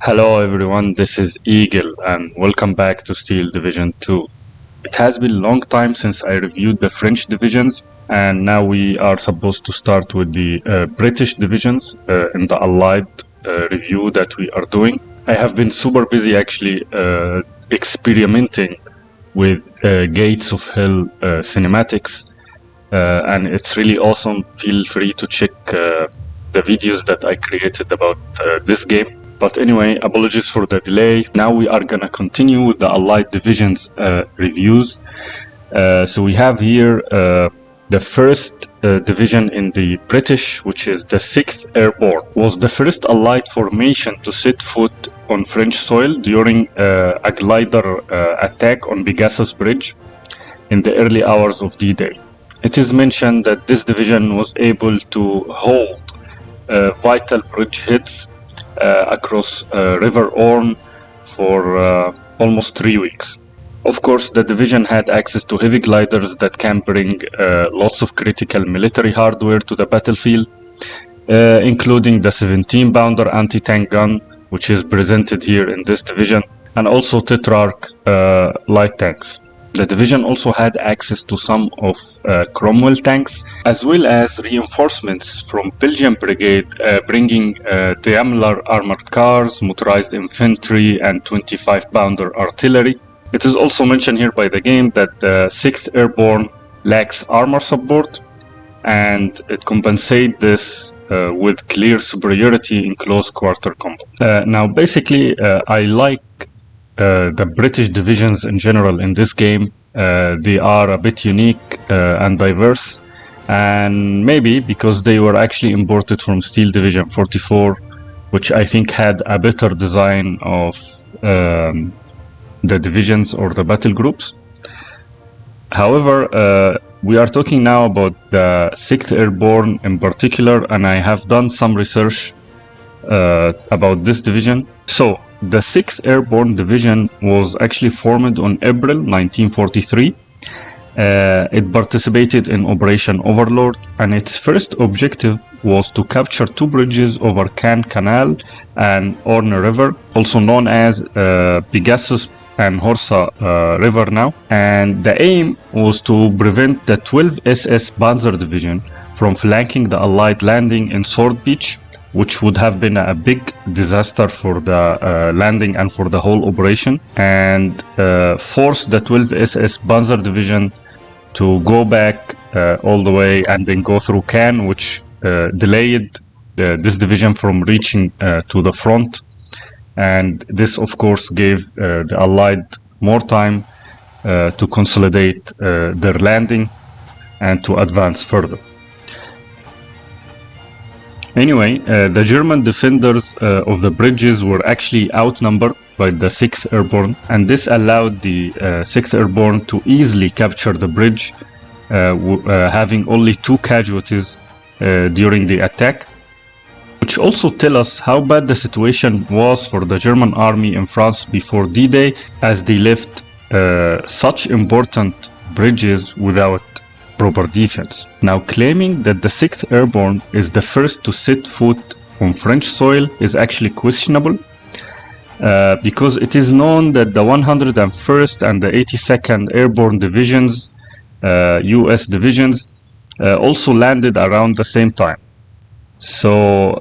Hello everyone, this is Eagle and welcome back to Steel Division 2. It has been a long time since I reviewed the French divisions, and now we are supposed to start with the British divisions in the Allied review that we are doing. I have been super busy actually experimenting with Gates of Hell cinematics, and it's really awesome. Feel free to check the videos that I created about this game. But anyway, apologies for the delay. Now we are gonna continue with the Allied Divisions reviews. So we have here the first division in the British, which is the 6th Airborne. Was the first Allied formation to set foot on French soil during a glider attack on Pegasus Bridge in the early hours of D-Day. It is mentioned that this division was able to hold vital bridgeheads across River Orne for almost 3 weeks. Of course, the division had access to heavy gliders that can bring lots of critical military hardware to the battlefield, including the 17-pounder anti-tank gun, which is presented here in this division, and also Tetrarch light tanks. The division also had access to some of Cromwell tanks, as well as reinforcements from Belgian Brigade, bringing Daimler armored cars, motorized infantry, and 25-pounder artillery. It is also mentioned here by the game that the 6th Airborne lacks armor support, and it compensates this with clear superiority in close quarter combat. Now, basically, I like the British divisions in general in this game. They are a bit unique and diverse, and maybe because they were actually imported from Steel Division 44, which I think had a better design of the divisions or the battle groups. However, we are talking now about the 6th Airborne in particular, and I have done some research about this division. So the 6th Airborne Division was actually formed on April 1943. It participated in Operation Overlord, and its first objective was to capture 2 bridges over Kaan Canal and Orne River, also known as Pegasus and Horsa River now. And the aim was to prevent the 12th SS Panzer Division from flanking the Allied landing in Sword Beach, which would have been a big disaster for the landing and for the whole operation, and force the 12th SS Panzer Division to go back all the way and then go through Kaan, which delayed this division from reaching to the front. And this, of course, gave the Allied more time to consolidate their landing and to advance further. Anyway, the German defenders of the bridges were actually outnumbered by the 6th Airborne, and this allowed the 6th Airborne to easily capture the bridge, having only 2 casualties during the attack, which also tell us how bad the situation was for the German army in France before D-Day, as they left such important bridges without proper defense. Now, claiming that the 6th Airborne is the first to set foot on French soil is actually questionable, because it is known that the 101st and the 82nd Airborne divisions, US divisions, also landed around the same time. So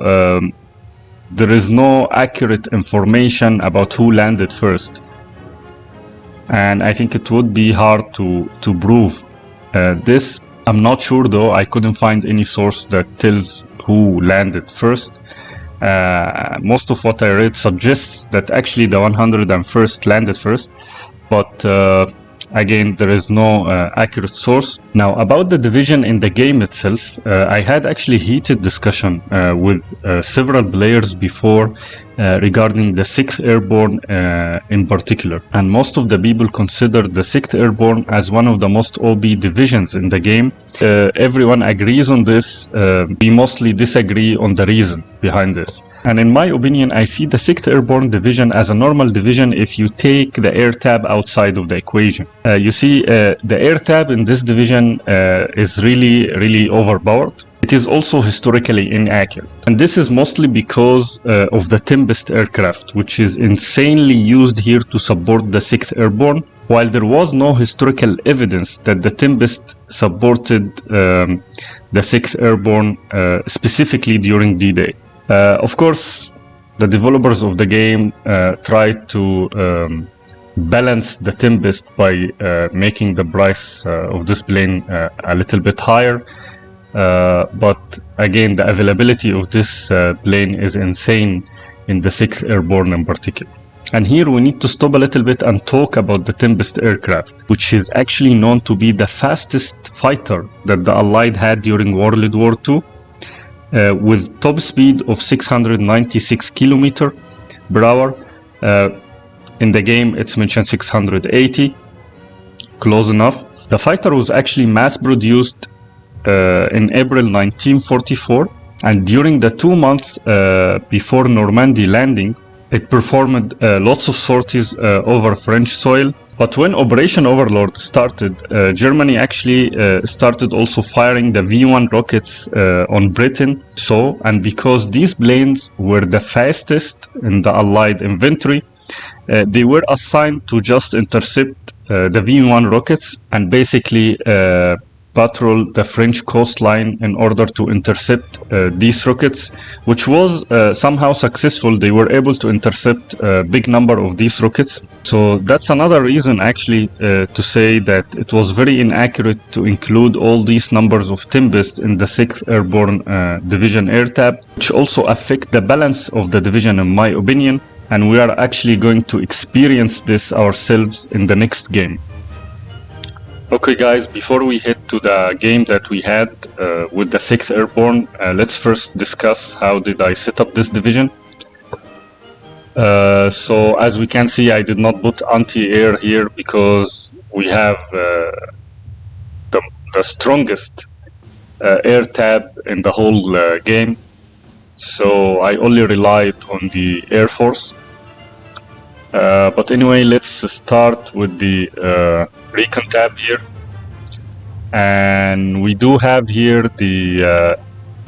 there is no accurate information about who landed first, and I think it would be hard to prove this. I'm not sure though. I couldn't find any source that tells who landed first. Most of what I read suggests that actually the 101st landed first, but again, there is no accurate source. Now, about the division in the game itself, I had actually heated discussion with several players before regarding the 6th Airborne in particular. And most of the people consider the 6th Airborne as one of the most OP divisions in the game. Everyone agrees on this. We mostly disagree on the reason behind this. And in my opinion, I see the 6th Airborne Division as a normal division if you take the air tab outside of the equation. You see, the air tab in this division is really overpowered. it is also historically inaccurate. And this is mostly because of the Tempest aircraft, which is insanely used here to support the 6th Airborne, while there was no historical evidence that the Tempest supported the 6th Airborne specifically during D-Day. Of course, the developers of the game tried to balance the Tempest by making the price of this plane a little bit higher. But again, the availability of this plane is insane in the 6th Airborne in particular. And here we need to stop a little bit and talk about the Tempest aircraft, which is actually known to be the fastest fighter that the Allied had during World War II, with top speed of 696 km per hour. In the game, it's mentioned 680, close enough. The fighter was actually mass-produced in April 1944, and during the 2 months before Normandy landing, it performed lots of sorties over French soil. But when Operation Overlord started, Germany actually started also firing the V1 rockets on Britain. And because these planes were the fastest in the Allied inventory, they were assigned to just intercept the V1 rockets and basically patrol the French coastline in order to intercept these rockets, which was somehow successful. They were able to intercept a big number of these rockets. So that's another reason actually to say that it was very inaccurate to include all these numbers of Tempest in the 6th Airborne Division air tab, which also affect the balance of the division in my opinion, and we are actually going to experience this ourselves in the next game. Okay guys, before we head to the game that we had with the 6th Airborne, let's first discuss how did I set up this division. So as we can see, I did not put anti-air here because we have the strongest air tab in the whole game. So I only relied on the Air Force. But anyway, let's start with the recon tab here, and we do have here the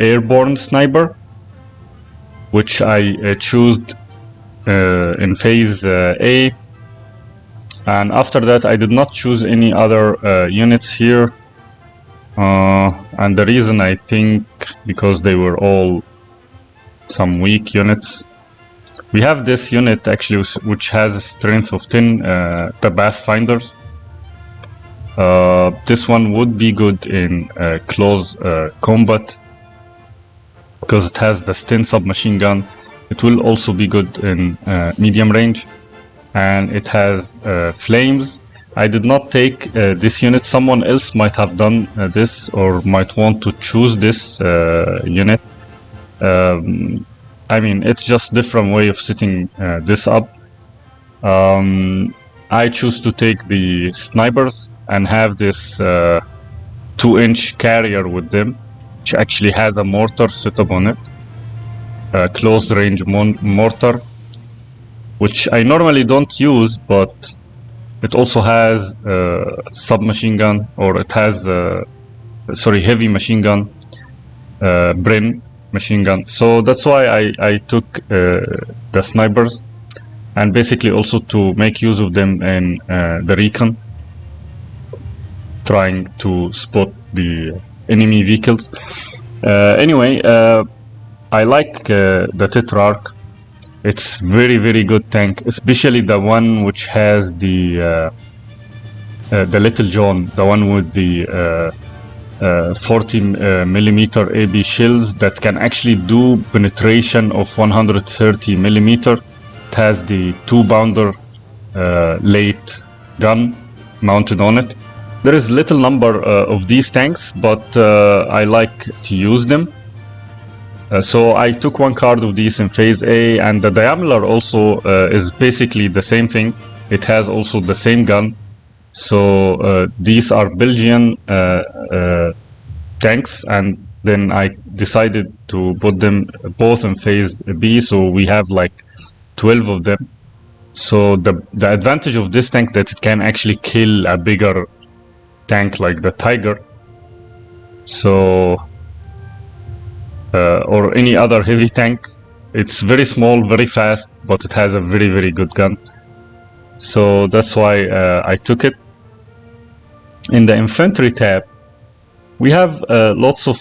airborne sniper, which I chose in phase A, and after that I did not choose any other units here, and the reason, I think because they were all some weak units. We have this unit actually which has a strength of 10, the Pathfinders. This one would be good in close combat because it has the Sten submachine gun. It will also be good in medium range, and it has flames. I did not take this unit. Someone else might have done this or might want to choose this unit. I mean, it's just different way of setting this up. I choose to take the snipers and have this 2-inch carrier with them, which actually has a mortar set up on it, a close range mortar, which I normally don't use, but it also has submachine gun, or it has heavy machine gun, Bren machine gun. So that's why I took the snipers, and basically also to make use of them in the recon, trying to spot the enemy vehicles. Anyway, I like the Tetrarch. It's very good tank, especially the one which has the Little John, the one with the 40 millimeter AB shells that can actually do penetration of 130 millimeter. It has the 2-pounder late gun mounted on it. There is little number of these tanks, but I like to use them. So I took one card of these in phase A, and the Diameter also is basically the same thing. It has also the same gun. So these are Belgian tanks, and then I decided to put them both in phase B, so we have like 12 of them. So the advantage of this tank that it can actually kill a bigger tank like the Tiger. So or any other heavy tank. It's very small, very fast, but it has a very, very good gun. So that's why I took it. In the infantry tab, we have lots of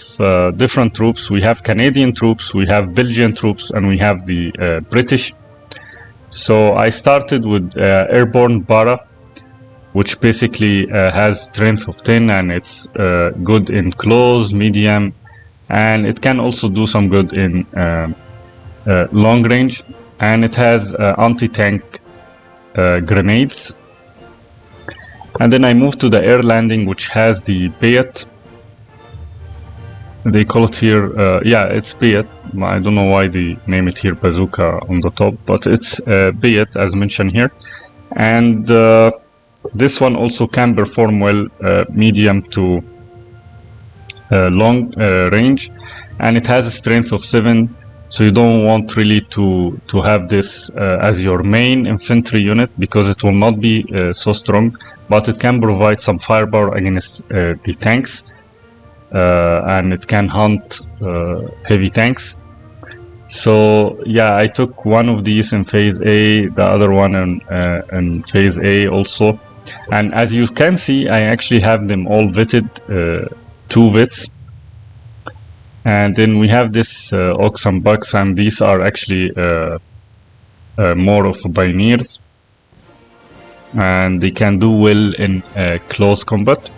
different troops. We have Canadian troops, we have Belgian troops, and we have the British. So I started with Airborne Bara, which basically has strength of 10, and it's good in close, medium, and it can also do some good in long range. And it has anti-tank grenades. And then I moved to the air landing, which has the Bayat. They call it here, yeah, it's Bayat. I don't know why they name it here Bazooka on the top, but it's Bayat as mentioned here. And this one also can perform well, medium to long range, and it has a strength of 7. So you don't want really to have this as your main infantry unit, because it will not be so strong, but it can provide some firepower against the tanks, and it can hunt heavy tanks. So yeah, I took one of these in phase A, the other one in phase A also. And as you can see, I actually have them all vetted, 2 vets. And then we have this Ox and Bucks, and these are actually more of pioneers, and they can do well in close combat.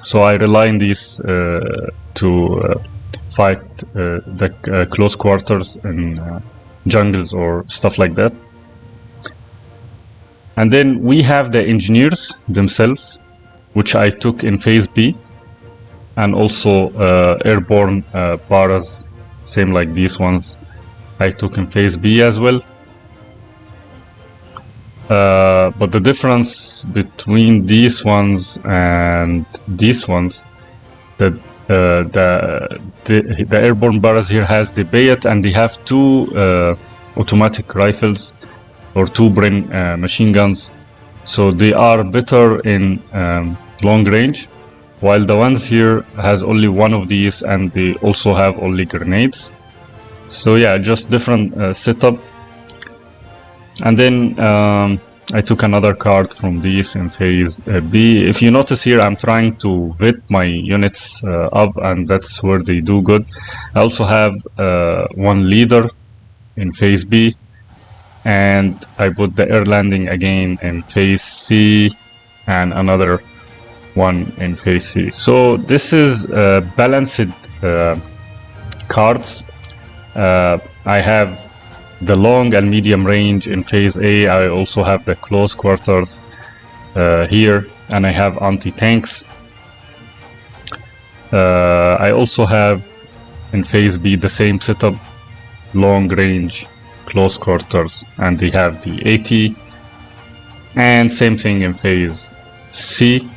So I rely on these to fight the close quarters in jungles or stuff like that. And then we have the engineers themselves, which I took in phase B, and also airborne Baras, same like these ones, I took in phase B as well. But the difference between these ones and these ones, that the airborne Baras here has the Bayat, and they have 2 automatic rifles or 2 Bren machine guns, so they are better in long range, while the ones here has only 1 of these, and they also have only grenades. So yeah, just different setup. And then I took another card from these in phase B. If you notice here, I'm trying to vet my units up, and that's where they do good. I also have 1 leader in phase B, and I put the air landing again in phase C, and another one in phase C. So this is balanced cards. I have the long and medium range in phase A. I also have the close quarters here, and I have anti-tanks. I also have in phase B the same setup, long range, close quarters, and they have the AT, and same thing in phase C.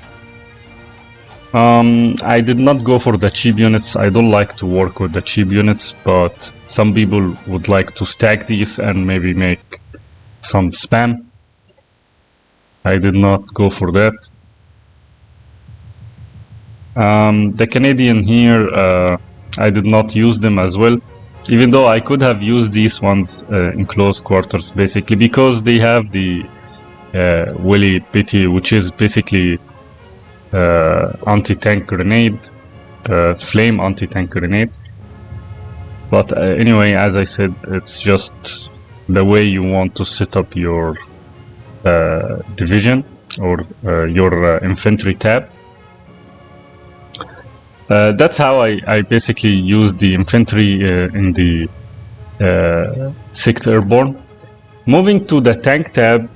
I did not go for the cheap units. I don't like to work with the cheap units, but some people would like to stack these and maybe make some spam. I did not go for that. The Canadian here, I did not use them as well, even though I could have used these ones in close quarters, basically, because they have the Willy Pity, which is basically anti-tank grenade, flame anti-tank grenade. But anyway, as I said, it's just the way you want to set up your division or your infantry tab. That's how I basically use the infantry in the 6th Airborne. Moving to the tank tab,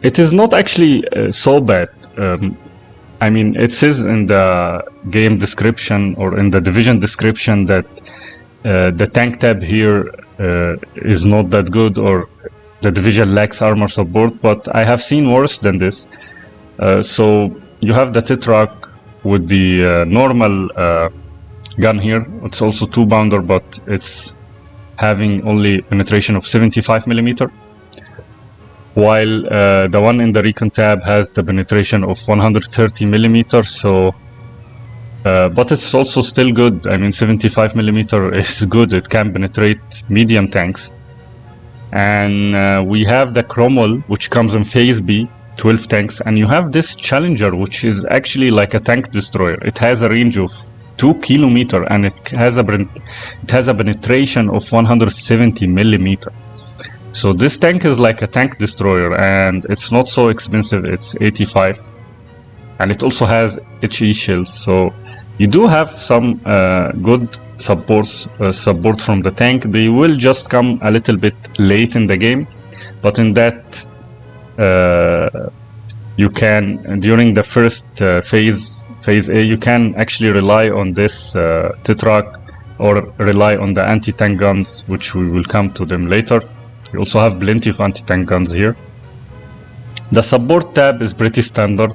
it is not actually so bad. I mean, it says in the game description or in the division description that the tank tab here is not that good, or the division lacks armor support, but I have seen worse than this. So you have the Tetrak with the normal gun here. It's also 2-pounder, but it's having only penetration of 75mm, while the one in the recon tab has the penetration of 130mm. So But it's also still good. I mean, 75 millimeter is good. It can penetrate medium tanks. And we have the Cromwell, which comes in phase B, 12 tanks, and you have this Challenger, which is actually like a tank destroyer. It has a range of 2 kilometer, and it has a penetration of 170 millimeter. So this tank is like a tank destroyer, and it's not so expensive. It's 85, and it also has HE shells. So you do have some good support from the tank. They will just come a little bit late in the game, but in that you can, during the first phase A, you can actually rely on this Tetrak, or rely on the anti-tank guns, which we will come to them later. You also have plenty of anti-tank guns here. The support tab is pretty standard.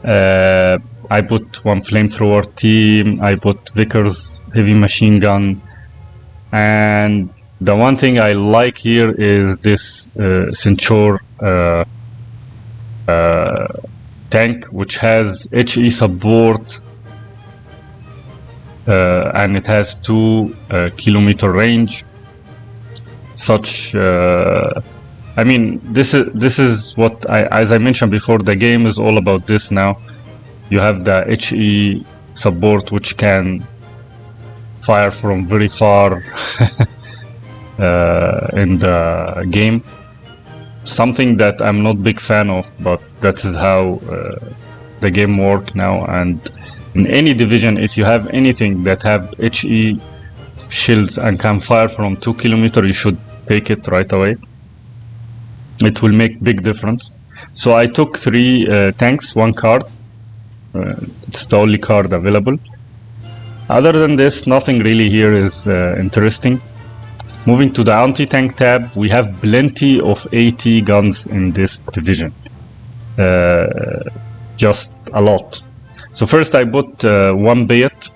I put one flamethrower team, I put Vickers heavy machine gun, and the one thing I like here is this Centaur tank, which has HE support, and it has 2 kilometer range. I mean, this is what as I mentioned before, the game is all about this now. You have the HE support, which can fire from very far in the game. Something that I'm not big fan of, but that is how the game works now. And in any division, if you have anything that have HE shields and can fire from 2 kilometers, you should take it right away. It will make big difference. So I took 3 tanks, 1 card. It's the only card available. Other than this, nothing really here is interesting. Moving to the anti-tank tab, we have plenty of AT guns in this division. Just a lot. So first I bought 1 Bayat,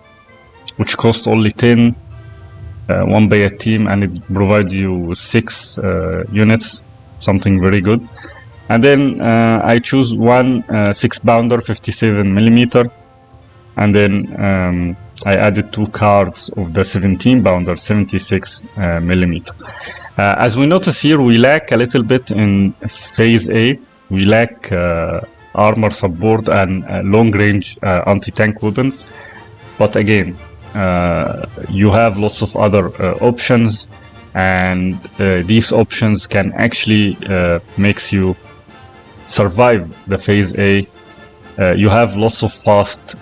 which cost only 10. 1 Bayat team, and it provides you with 6 units, something very good. And then I choose 1 6-pounder 57 millimeter, and then I added 2 cards of the 17-pounder 76 millimeter. As we notice here, we lack a little bit in phase A. We lack armor support and long-range anti-tank weapons, but again, you have lots of other options, and these options can actually makes you survive the phase A. You have lots of fast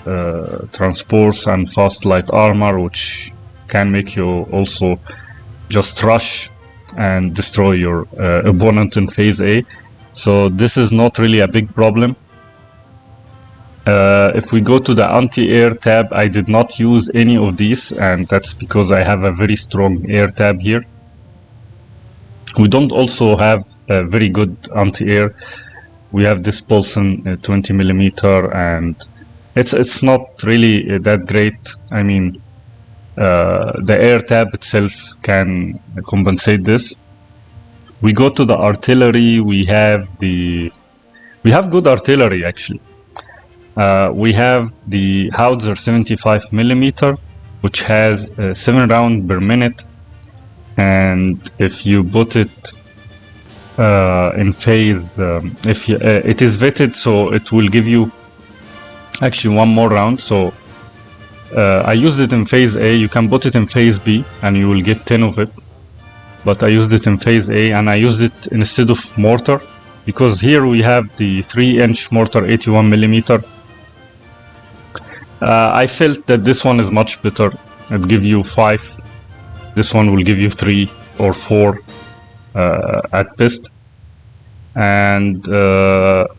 transports and fast light armor, which can make you also just rush and destroy your opponent in phase A. So this is not really a big problem. If we go to the anti-air tab, I did not use any of these, and that's because I have a very strong air tab here. We don't also have a very good anti-air. We have this Paulson 20 millimeter, and it's not really that great. I mean, the air tab itself can compensate this. We go to the artillery. We have good artillery actually. We have the Howitzer 75 millimeter, which has 7 rounds per minute, and if you put it in phase, it is vetted, so it will give you actually 1 more round. So I used it in phase A. You can put it in phase B and you will get 10 of it, but I used it in phase A, and I used it instead of mortar, because here we have the 3-inch mortar 81 millimeter. I felt that this one is much better. It gives you 5. This one will give you 3 or 4 at best. And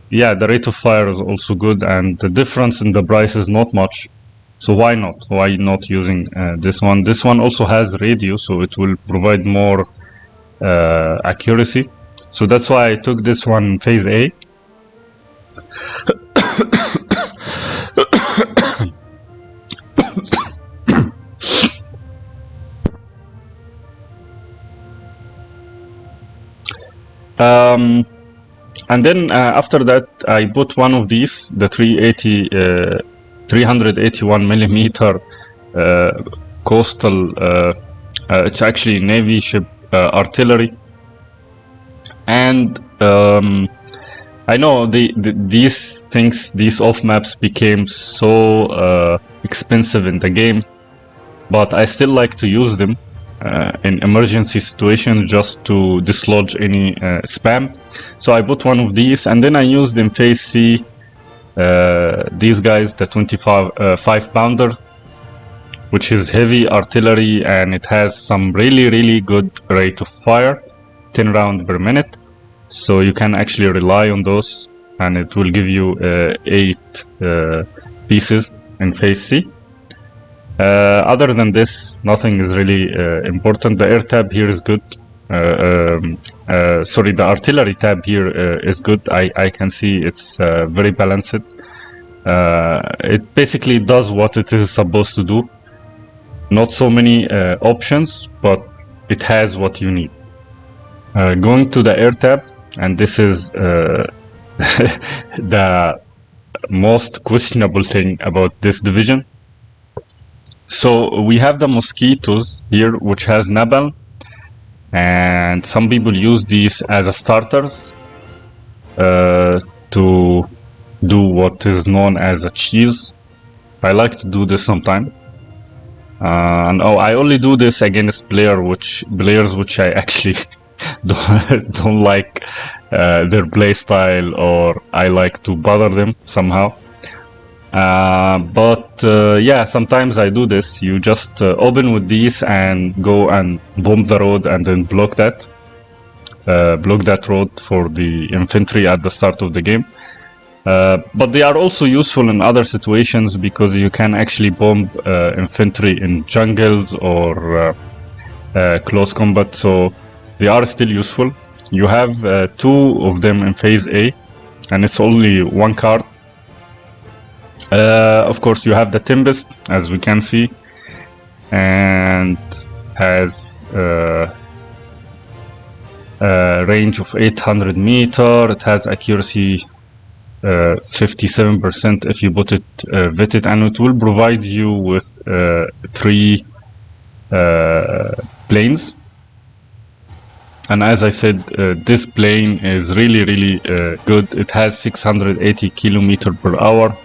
yeah, the rate of fire is also good, and the difference in the price is not much. So why not? Why not using this one? This one also has radio, so it will provide more accuracy. So that's why I took this one in phase A. And then after that, I bought one of these, the 380 381 millimeter coastal. It's actually Navy ship artillery, and I know these things, these off maps became so expensive in the game, but I still like to use them in emergency situations just to dislodge any spam. So I bought one of these, and then I used in phase C these guys, the 25 pounder, which is heavy artillery, and it has some really good rate of fire, 10 rounds per minute. So you can actually rely on those, and it will give you 8 pieces in phase C. Other than this, nothing is really important. The air tab here is good. Sorry, the artillery tab here is good. I can see it's very balanced. It basically does what it is supposed to do. Not so many options, but it has what you need. Going to the air tab, and this is the most questionable thing about this division. So we have the mosquitoes here, which has napalm, and some people use these as a starters to do what is known as a cheese. I like to do this sometime. And I only do this against players which I actually don't like their play style, or I like to bother them somehow. But yeah, sometimes I do this. You just open with these and go and bomb the road, and then block that road for the infantry at the start of the game. But they are also useful in other situations, because you can actually bomb infantry in jungles or close combat, so they are still useful. You have 2 of them in phase A, and it's only 1 card. Of course, you have the Tempest, as we can see, and has range of 800 meter. It has accuracy 57% if you put it vetted, and it will provide you with 3 planes. And as I said, this plane is really good. It has 680 kilometer per hour.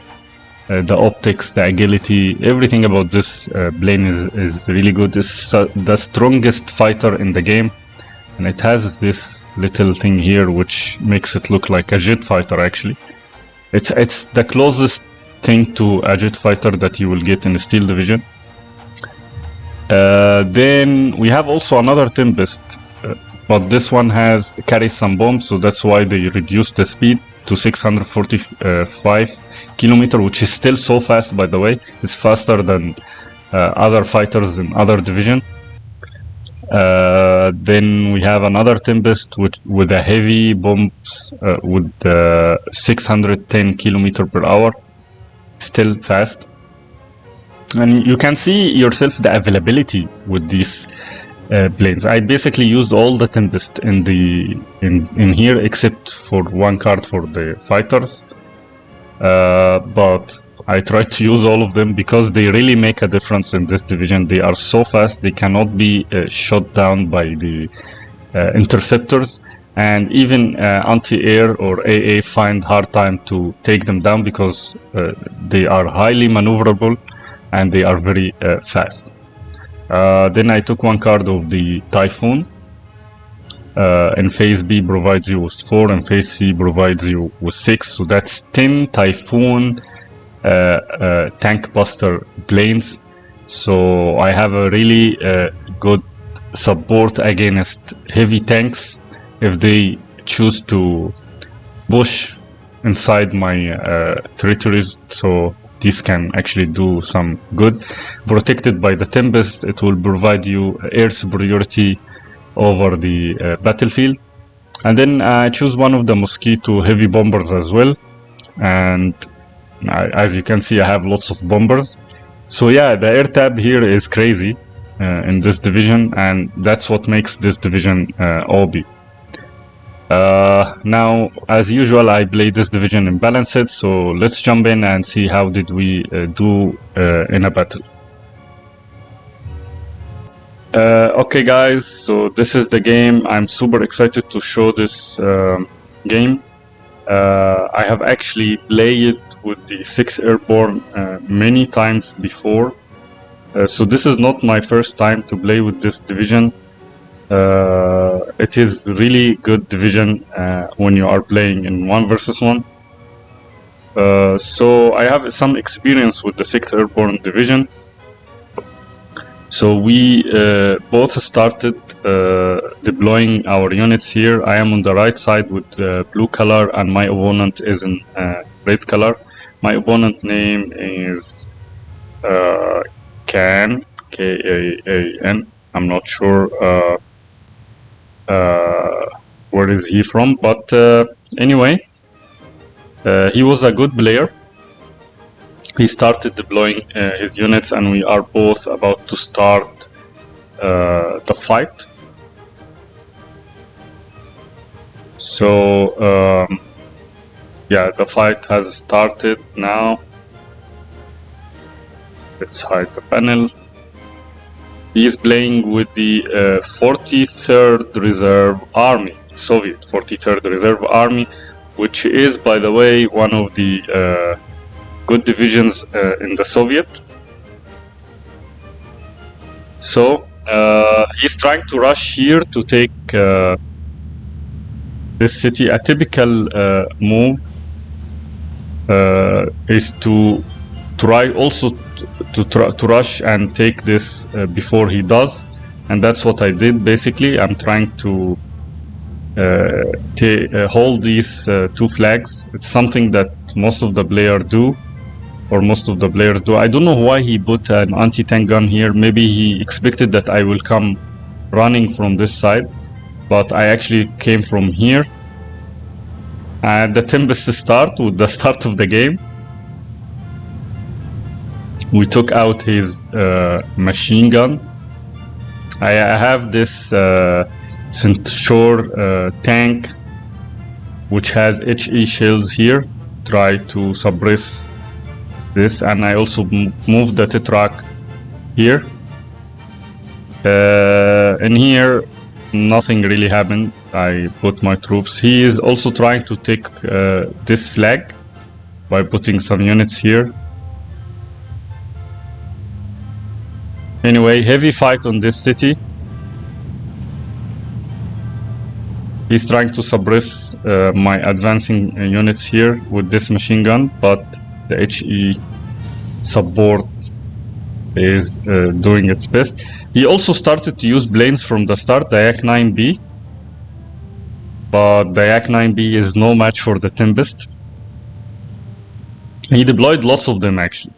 The optics, the agility, everything about this plane is really good. It's the strongest fighter in the game, and it has this little thing here which makes it look like a jet fighter. Actually, it's the closest thing to a jet fighter that you will get in the Steel Division. Then we have also another Tempest, but this one carries some bombs, so that's why they reduced the speed to 645 kilometer, which is still so fast, by the way. It's faster than other fighters in other division. Then we have another Tempest with a heavy bombs with 610 kilometer per hour, still fast. And you can see yourself the availability with these planes. I basically used all the Tempest in here, except for 1 card for the fighters. But I tried to use all of them because they really make a difference in this division. They are so fast, they cannot be shot down by the interceptors, and even anti-air or AA find hard time to take them down, because they are highly maneuverable and they are very fast. Then I took 1 card of the Typhoon. In phase B provides you with 4, and phase C provides you with 6, so that's 10 Typhoon tank buster planes. So I have a really good support against heavy tanks if they choose to push inside my territories. So this can actually do some good. Protected by the Tempest, it will provide you air superiority over the battlefield. And then I choose one of the Mosquito heavy bombers as well, and as you can see, I have lots of bombers. So yeah, the air tab here is crazy in this division, and that's what makes this division OB. Now, as usual, I play this division in balanced, so let's jump in and see how did we do in a battle. Okay guys, so this is the game. I'm super excited to show this game. I have actually played with the 6th Airborne many times before, so this is not my first time to play with this division. It is really good division when you are playing in 1 versus 1. So I have some experience with the 6th Airborne division. So we both started deploying our units here. I am on the right side with blue color and my opponent is in red color. My opponent name is Kaan, K-A-A-N. I'm not sure where is he from, but anyway, he was a good player. He started deploying his units and we are both about to start the fight. So yeah, the fight has started now. Let's hide the panel. He is playing with the 43rd Reserve Army, Soviet 43rd Reserve Army, which is, by the way, one of the good divisions in the Soviet. So he's trying to rush here to take this city. A typical move is to try also to rush and take this before he does, and that's what I did basically. I'm trying to hold these 2 flags. It's something that most of the players do. I don't know why he put an anti-tank gun here. Maybe he expected that I will come running from this side, but I actually came from here. And the Tempest start with the start of the game. We took out his machine gun. I have this Centaur tank which has HE shells here. Try to suppress this, and I also moved the Tetrak here. In here nothing really happened. I put my troops. He is also trying to take this flag by putting some units here. Anyway, heavy fight on this city. He's trying to suppress my advancing units here with this machine gun, but the HE support is doing its best. He also started to use planes from the start, the Yak-9B, but the Yak-9B is no match for the Tempest. He deployed lots of them actually.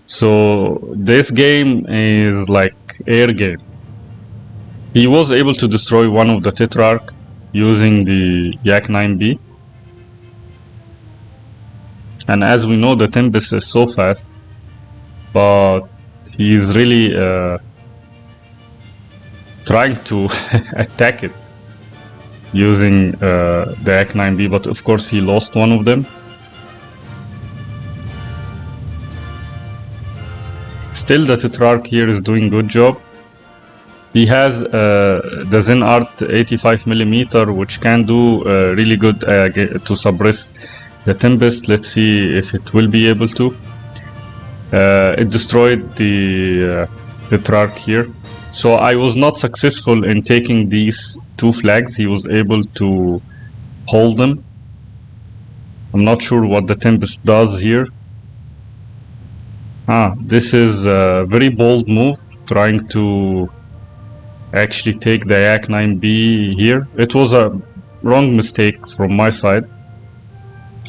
So this game is like air game. He was able to destroy one of the Tetrarch using the Yak-9B. And as we know, the Tempest is so fast, but he is really trying to attack it using the Yak-9B, but of course he lost one of them. Still, the Tetrarch here is doing good job. He has the Zen Art 85mm, which can do really good to suppress the Tempest. Let's see if it will be able to. It destroyed the Tetrarch here. So I was not successful in taking these 2 flags. He was able to hold them. I'm not sure what the Tempest does here. This is a very bold move, trying to actually take the Yak-9B here. It was a wrong mistake from my side.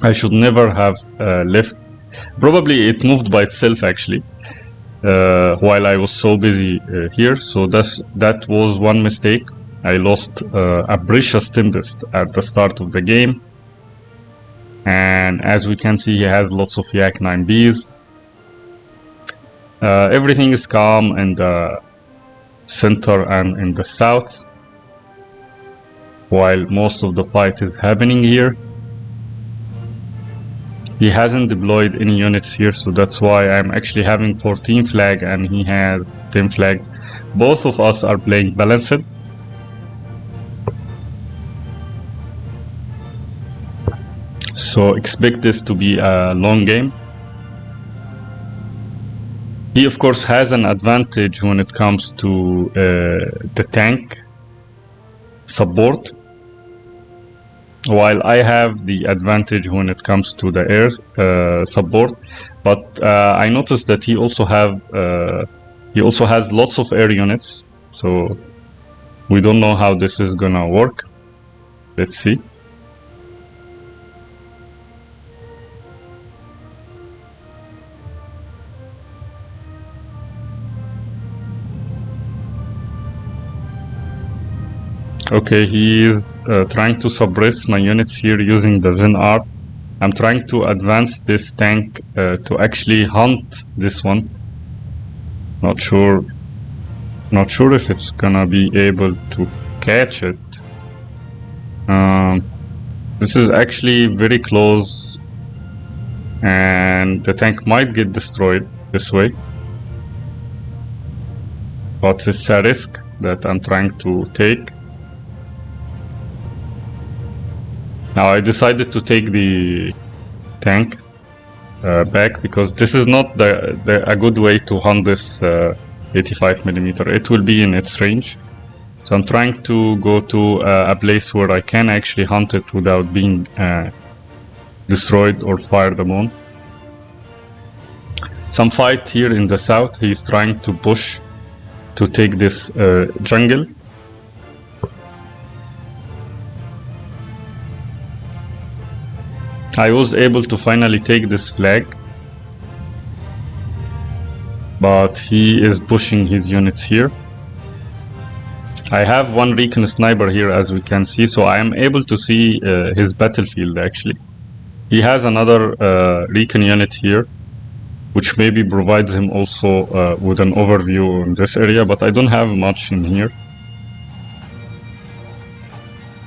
I should never have left. Probably it moved by itself actually, while I was so busy here. So that was one mistake. I lost a precious Tempest at the start of the game. And as we can see, he has lots of Yak-9Bs. Everything is calm in the center and in the south. while most of the fight is happening here. He hasn't deployed any units here, so that's why I'm actually having 14 flag and he has 10 flags. Both of us are playing balanced. So expect this to be a long game. He of course has an advantage when it comes to the tank support, while I have the advantage when it comes to the air support. But I noticed that he also has lots of air units, so we don't know how this is gonna work. Let's see. Okay, he is trying to suppress my units here using the Zen art. I'm trying to advance this tank to actually hunt this one. Not sure if it's gonna be able to catch it. This is actually very close, and the tank might get destroyed this way. But it's a risk that I'm trying to take. Now I decided to take the tank back because this is not a good way to hunt this 85mm. It will be in its range. So I'm trying to go to a place where I can actually hunt it without being destroyed or fired upon. Some fight here in the south. He's trying to push to take this jungle. I was able to finally take this flag, but he is pushing his units here. I have one recon sniper here, as we can see, so I am able to see his battlefield actually. He has another recon unit here, which maybe provides him also with an overview in this area, but I don't have much in here.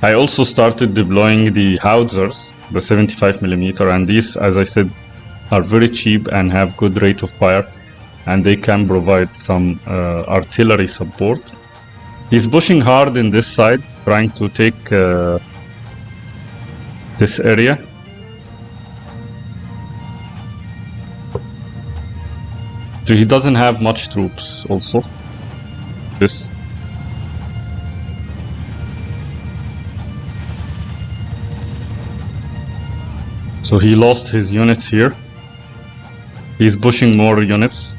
I also started deploying the howitzers, the 75mm, and these, as I said, are very cheap and have good rate of fire, and they can provide some artillery support. He's pushing hard in this side, trying to take this area. So he doesn't have much troops also. So he lost his units here. He's pushing more units.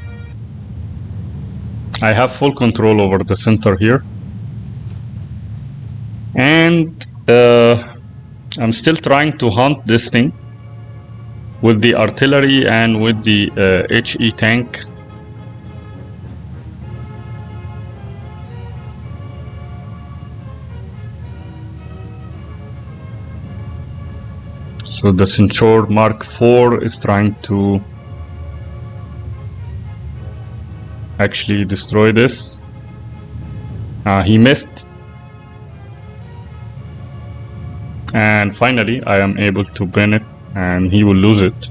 I have full control over the center here. And I'm still trying to hunt this thing with the artillery and with the HE tank. So the Centaur Mark IV is trying to actually destroy this. He missed. And finally I am able to pin it, and he will lose it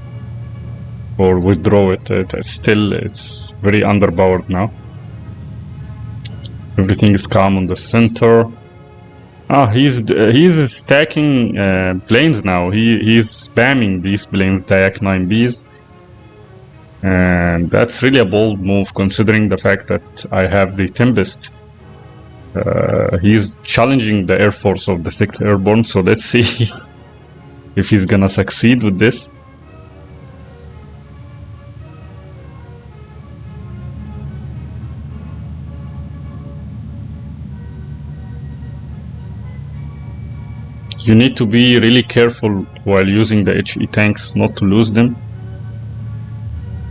or withdraw it. It's very underpowered now. Everything is calm on the center. He's stacking planes now. He's spamming these planes, Dayak 9Bs, and that's really a bold move considering the fact that I have the Tempest. He's challenging the Air Force of the 6th Airborne, so let's see if he's gonna succeed with this. You need to be really careful while using the HE tanks not to lose them.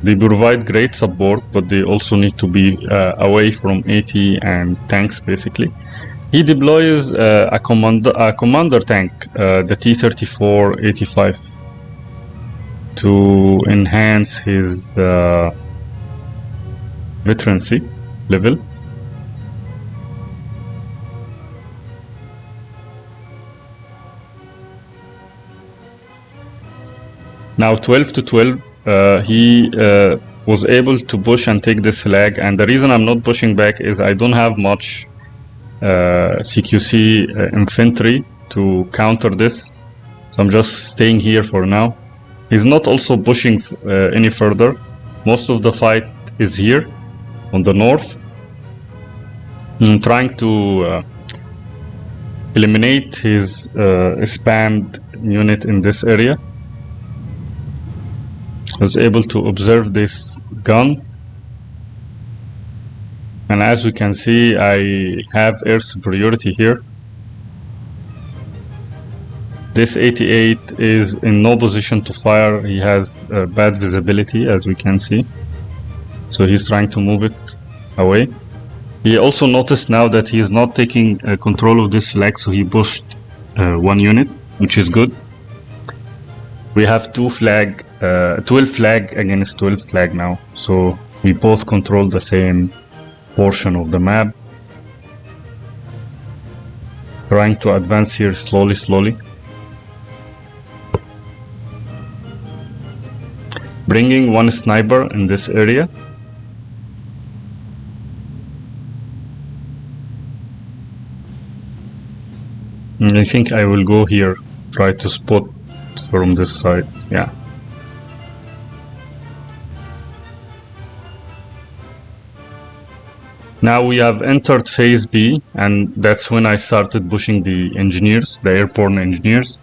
They provide great support, but they also need to be away from AT and tanks basically. He deploys a commander tank, the T-34-85, to enhance his veterancy level. Now 12 to 12, he was able to push and take this flag, and the reason I'm not pushing back is I don't have much CQC infantry to counter this, so I'm just staying here for now. He's not also pushing any further. Most of the fight is here on the north. I'm trying to eliminate his spammed unit in this area. I was able to observe this gun, and as we can see, I have air superiority here. This 88 is in no position to fire. He has bad visibility, as we can see, so he's trying to move it away. He also noticed now that he is not taking control of this flag, so he pushed one unit, which is good. We have 12 flag against 12 flag now, so we both control the same portion of the map. Trying to advance here slowly. Bringing one sniper in this area. And I think I will go here, try to spot from this side, yeah. Now we have entered phase B, and that's when I started pushing the engineers, the airborne engineers,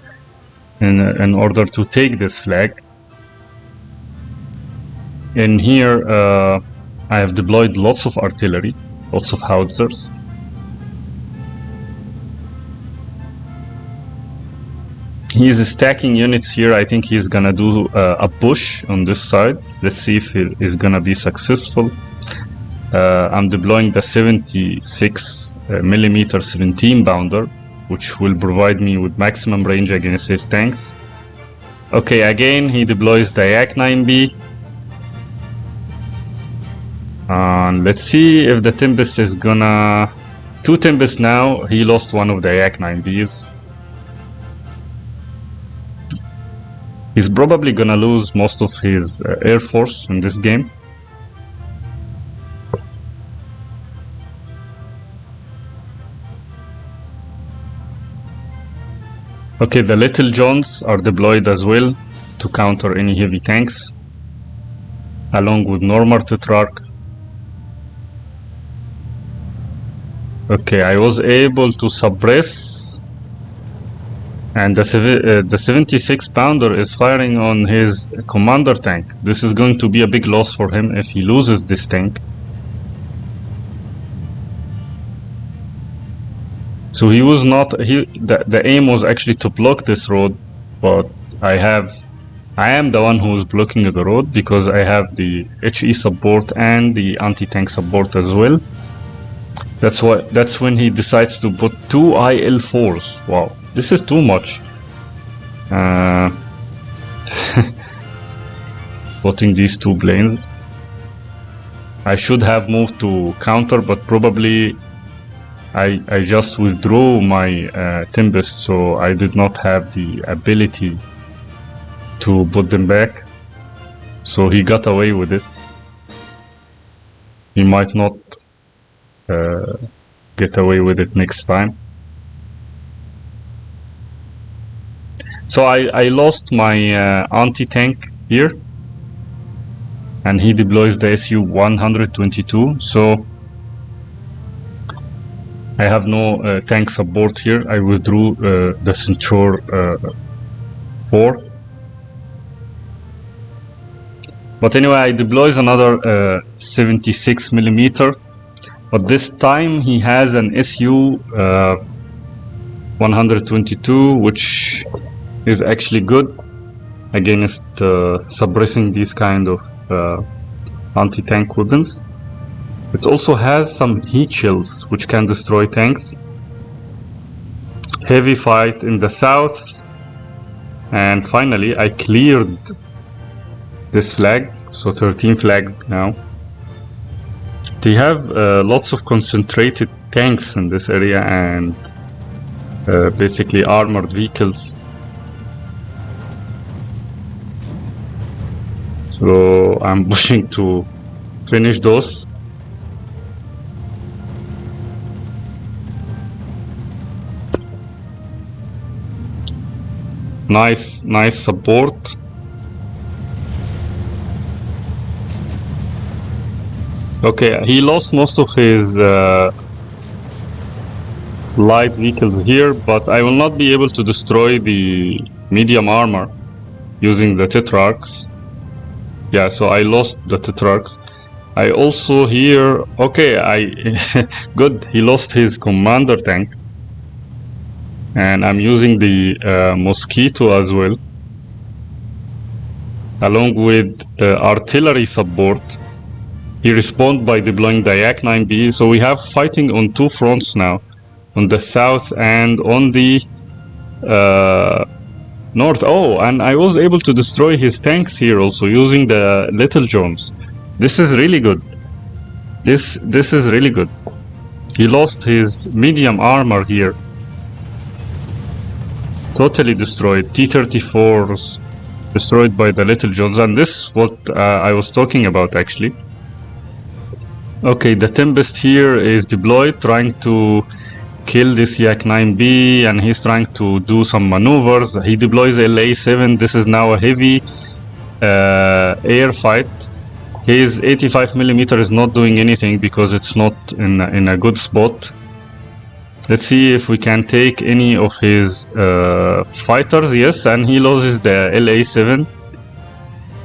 in order to take this flag. In here, I have deployed lots of artillery, lots of howitzers. He's stacking units here. I think he's gonna do a push on this side. Let's see if he is gonna be successful. I'm deploying the 76mm 17 pounder, which will provide me with maximum range against his tanks. Okay, again he deploys the Yak 9B. Let's see if the Tempest is gonna... 2 Tempest now. He lost one of the Yak 9Bs. He's probably gonna lose most of his air force in this game. Okay, the Little Johns are deployed as well to counter any heavy tanks, along with Norma Tetrarch. Okay, I was able to suppress, and the 76 pounder is firing on his commander tank. This is going to be a big loss for him if he loses this tank. So he was not, the aim was actually to block this road, but I am the one who is blocking the road because I have the HE support and the anti-tank support as well. That's when he decides to put 2 IL-4s. Wow, this is too much. Putting these 2 planes. I should have moved to counter, but probably I just withdrew my Tempest, so I did not have the ability to put them back. So he got away with it. He might not get away with it next time. So I lost my anti-tank here, and he deploys the Su-122, so I have no tank support here. I withdrew the Centaur 4. But anyway, I deploys another 76mm, but this time he has an Su-122, which is actually good against suppressing these kind of anti-tank weapons. It also has some heat shells which can destroy tanks. Heavy fight in the south, and finally I cleared this flag, so 13 flag now. They have lots of concentrated tanks in this area and basically armored vehicles. So I'm pushing to finish those. Nice support. Okay, he lost most of his light vehicles here, but I will not be able to destroy the medium armor using the Tetrarchs. Yeah, so I lost the Tetrarchs. I also here, okay, good, he lost his commander tank. And I'm using the Mosquito as well, along with artillery support. He respawned by deploying the Yak 9B, so we have fighting on two fronts now, on the south and on the north. Oh, and I was able to destroy his tanks here also using the Little Jones. This is really good. This is really good. He lost his medium armor here. Totally destroyed. T-34s destroyed by the Little Jones, and this is what I was talking about actually. Okay, the Tempest here is deployed, trying to kill this Yak 9B, and he's trying to do some maneuvers. He deploys LA7. This is now a heavy air fight. His 85mm is not doing anything because it's not in a good spot. Let's see if we can take any of his fighters. Yes, and he loses the LA7.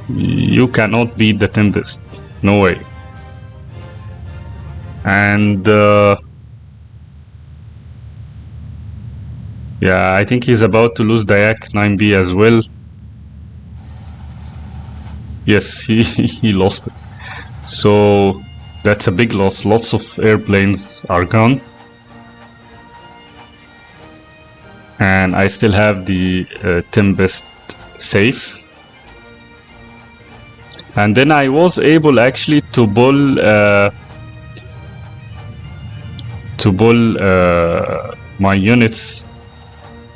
You cannot beat the Tempest. No way. And yeah, I think he's about to lose the Yak 9B as well. Yes, he lost it. So that's a big loss. Lots of airplanes are gone. And I still have the Tempest safe. And then I was able actually to bull my units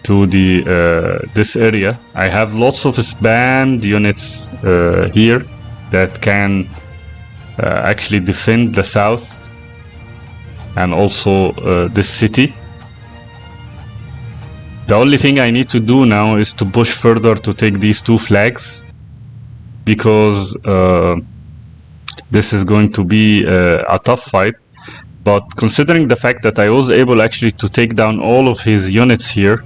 to the this area. I have lots of spammed units here that can actually defend the south and also this city. The only thing I need to do now is to push further to take these two flags, because this is going to be a tough fight. But considering the fact that I was able actually to take down all of his units here,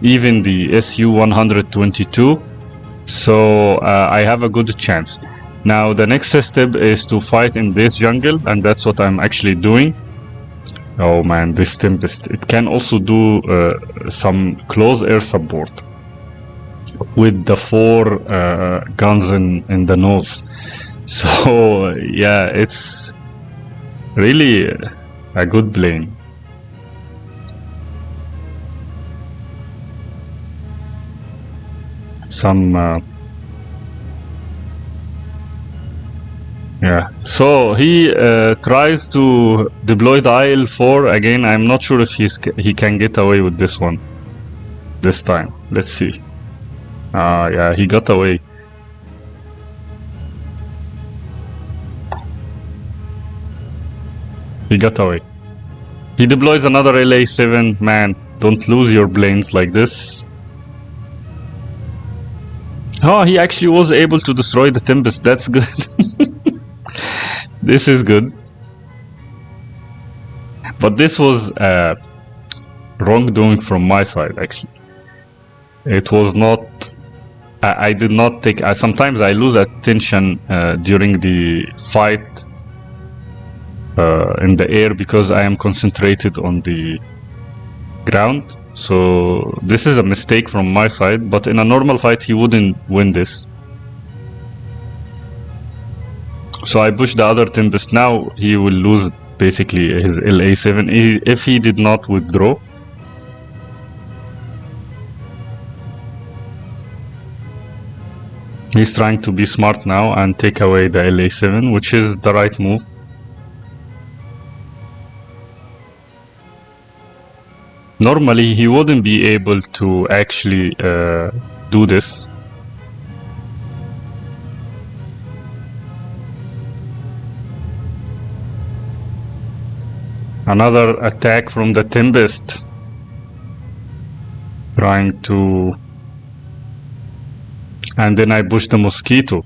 even the Su-122, so I have a good chance. Now the next step is to fight in this jungle, and that's what I'm actually doing. Oh man, this Tempest, it can also do some close air support with the 4 guns in the nose. So yeah, it's really a good plane. Some yeah, so he tries to deploy the IL-4 again. I'm not sure if he can get away with this one this time. Let's see. Yeah, he got away. He got away. He deploys another LA7. Man, don't lose your planes like this. Oh, he actually was able to destroy the Tempest. That's good. This is good. But this was wrongdoing from my side, actually. It was not... I did not take... sometimes I lose attention during the fight in the air because I am concentrated on the ground. So this is a mistake from my side, but in a normal fight he wouldn't win this. So I pushed the other Tempest. Now he will lose basically his LA7 if he did not withdraw. He's trying to be smart now and take away the LA7, which is the right move. Normally he wouldn't be able to actually do this. Another attack from the Tempest. Trying to... And then I push the Mosquito.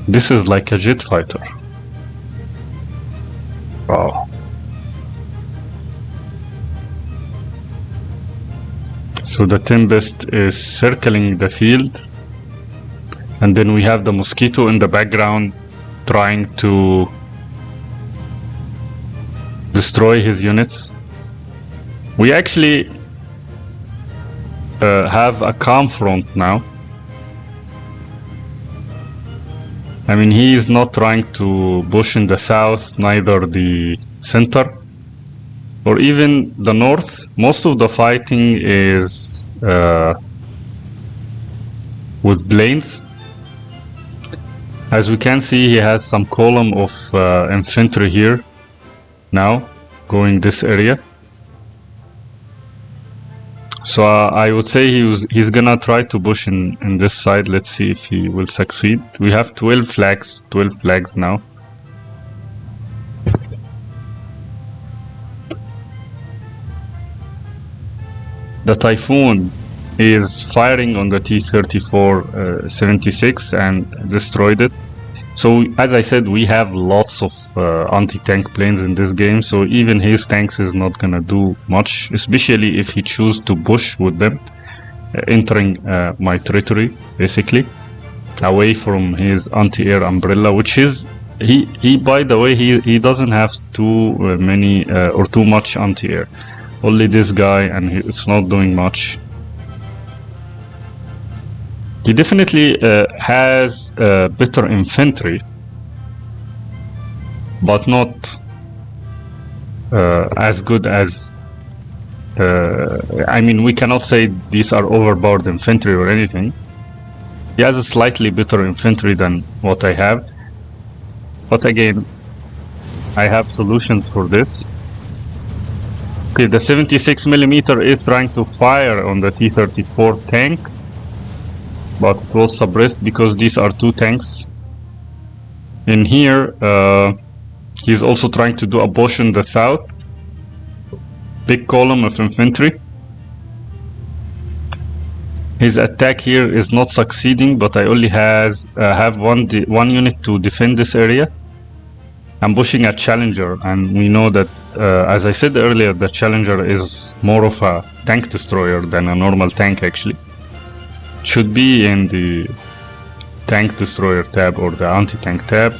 This is like a jet fighter. Wow. So the Tempest is circling the field, and then we have the Mosquito in the background trying to destroy his units. We actually have a calm front now. I mean, he is not trying to push in the south, neither the center or even the north. Most of the fighting is with planes. As we can see, he has some column of infantry here now going this area. So I would say he's gonna try to push in this side. Let's see if he will succeed. We have 12 flags now. The Typhoon is firing on the T-34 76 and destroyed it. So as I said, we have lots of anti-tank planes in this game, so even his tanks is not gonna do much, especially if he chooses to push with them, entering my territory basically, away from his anti-air umbrella, which is he by the way he doesn't have too many or too much anti-air, only this guy, and it's not doing much. He definitely has better infantry, but not as good as... I mean, we cannot say these are overpowered infantry or anything. He has a slightly better infantry than what I have. But again, I have solutions for this. Okay, the 76mm is trying to fire on the T-34 tank, but it was suppressed because these are two tanks. In here, he's also trying to do a push in the south. Big column of infantry. His attack here is not succeeding, but I only have one unit to defend this area. I'm pushing a Challenger, and we know that, as I said earlier, the Challenger is more of a tank destroyer than a normal tank actually. Should be in the tank destroyer tab or the anti-tank tab.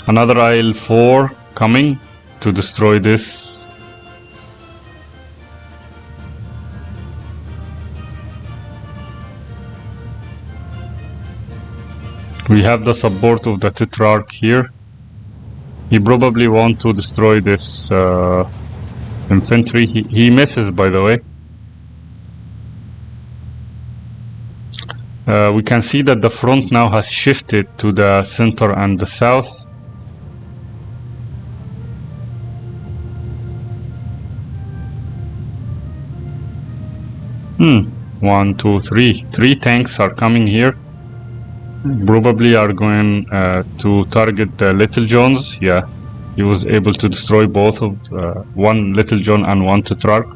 Another IL-4 coming to destroy this. We have the support of the Tetrarch here. He probably wants to destroy this infantry. He misses, by the way. We can see that the front now has shifted to the center and the south. One, two, three. Three tanks are coming here. Probably are going to target the Little Johns. Yeah, he was able to destroy both of one Little John and one Tetrarch.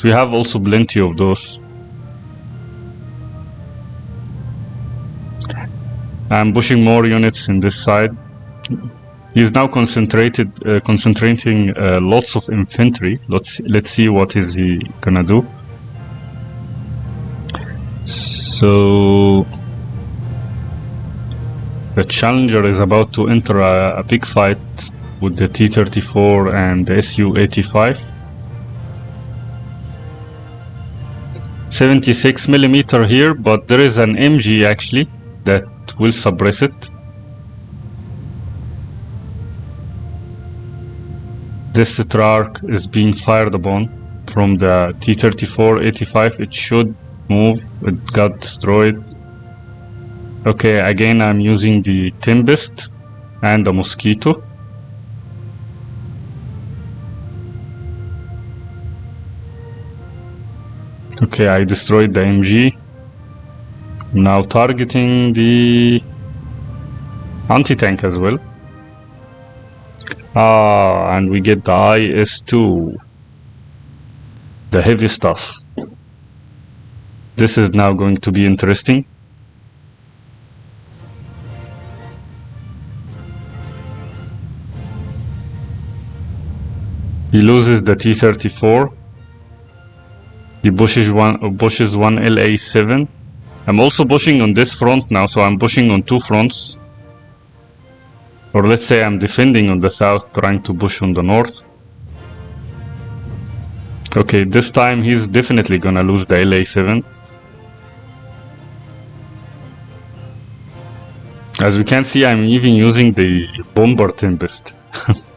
We have also plenty of those. I'm pushing more units in this side. He's now concentrating lots of infantry. Let's see what is he gonna do. So the Challenger is about to enter a big fight with the T-34 and the Su-85. 76mm here, but there is an MG actually that will suppress it. This Tetrarch is being fired upon from the T-34 85. It should move. It got destroyed. Okay, again I'm using the Tempest and the Mosquito. Okay, I destroyed the MG. Now targeting the anti-tank as well. And we get the IS-2. The heavy stuff. This is now going to be interesting. He loses the T-34. He pushes one LA-7. I'm also pushing on this front now, so I'm pushing on two fronts. Or let's say I'm defending on the south, trying to push on the north. Okay, this time he's definitely gonna lose the LA-7. As you can see, I'm even using the bomber Tempest,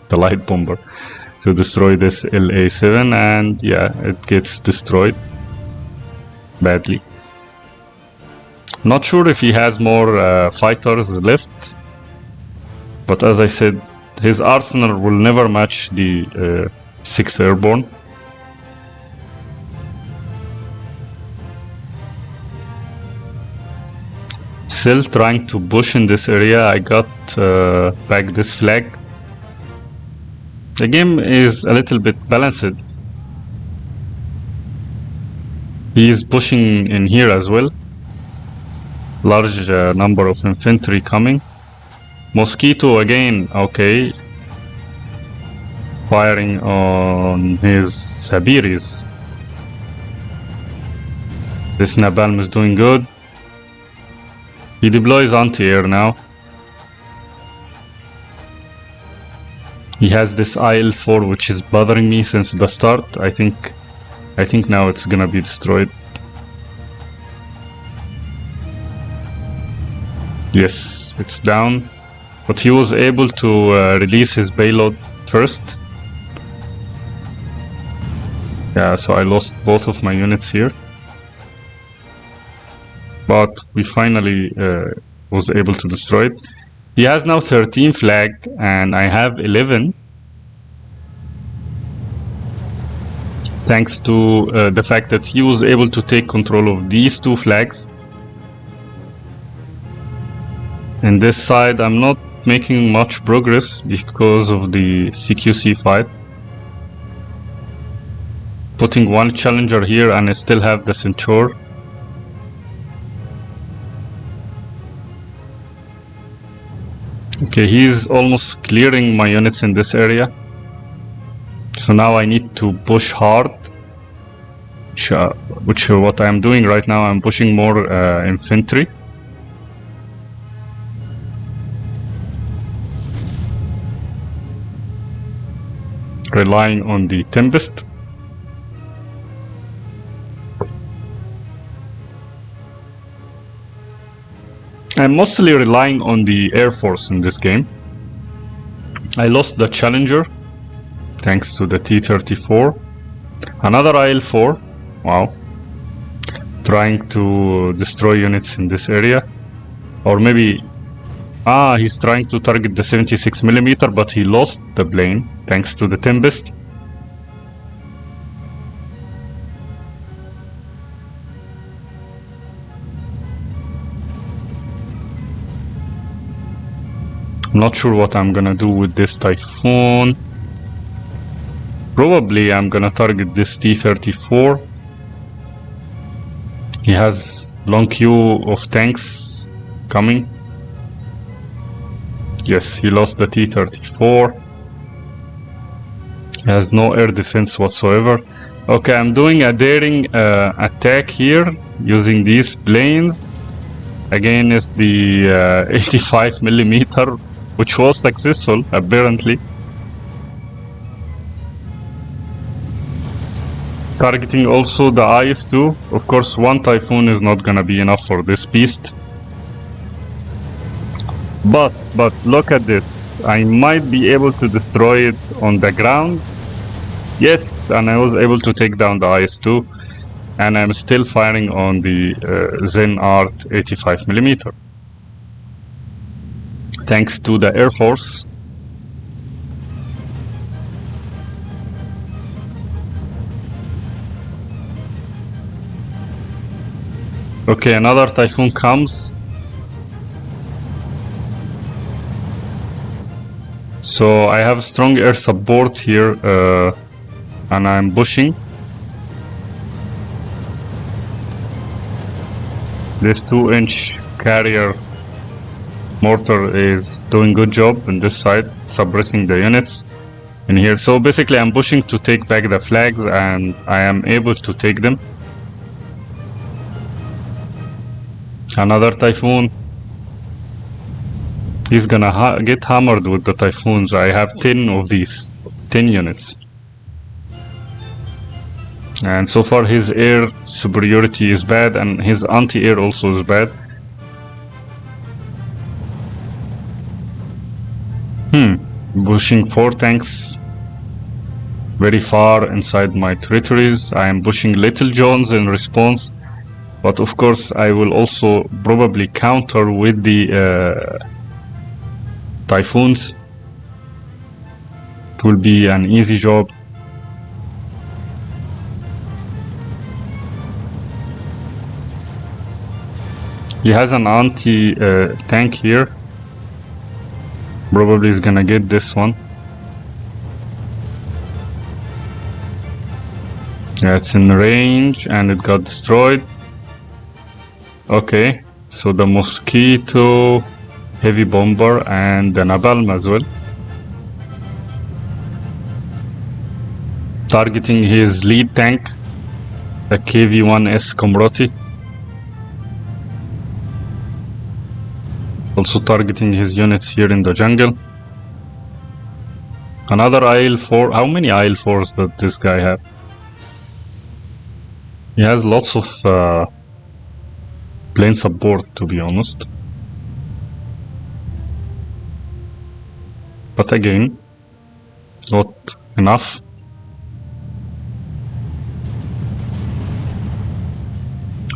the light bomber, to destroy this LA-7, and yeah, it gets destroyed badly. Not sure if he has more fighters left, but as I said, his arsenal will never match the 6th Airborne. Still trying to push in this area. I got back this flag. The game is a little bit balanced. He is pushing in here as well. Large number of infantry coming. Mosquito again, okay. Firing on his Sabiris. This Napalm is doing good. He deploys anti-air now. He has this IL-4 which is bothering me since the start. I think now it's gonna be destroyed. Yes, it's down. But he was able to release his payload first. Yeah, so I lost both of my units here. But we finally was able to destroy it. He has now 13 flag and I have 11. Thanks to the fact that he was able to take control of these two flags. In this side I'm not making much progress because of the CQC fight. Putting one challenger here and I still have the Centaur. Okay, he's almost clearing my units in this area. So now I need to push hard. Which what I'm doing right now, I'm pushing more infantry. Relying on the Tempest. I'm mostly relying on the Air Force in this game. I lost the Challenger thanks to the T-34. Another IL-4. Wow. Trying to destroy units in this area. Or maybe... he's trying to target the 76mm, but he lost the plane thanks to the Tempest. I'm not sure what I'm gonna do with this Typhoon. Probably I'm gonna target this T-34. He has long queue of tanks coming. Yes, he lost the T-34. He has no air defense whatsoever. Okay, I'm doing a daring attack here using these planes against the 85mm, which was successful apparently. Targeting also the IS-2. Of course, one Typhoon is not gonna be enough for this beast. But look at this. I might be able to destroy it on the ground. Yes, and I was able to take down the IS-2. And I'm still firing on the Zen Art 85mm. Thanks to the Air Force. Okay, another typhoon comes. So I have strong air support here, and I'm pushing. This 2-inch carrier mortar is doing good job on this side, suppressing the units in here. So basically I'm pushing to take back the flags, and I am able to take them. Another typhoon. He's gonna get hammered with the typhoons. I have 10 of these, 10 units. And so far his air superiority is bad, and his anti-air also is bad. Pushing 4 tanks very far inside my territories. I am pushing Little Johns in response, but of course I will also probably counter with the typhoons. It will be an easy job. He has an anti-tank here. Probably is gonna get this one. Yeah, it's in range and it got destroyed. Okay, so the Mosquito, heavy bomber, and the Napalm as well. Targeting his lead tank, the KV-1S Komroti. Also targeting his units here in the jungle. Another IL-4. How many IL-4s does this guy have? He has lots of plane support, to be honest. But again, not enough.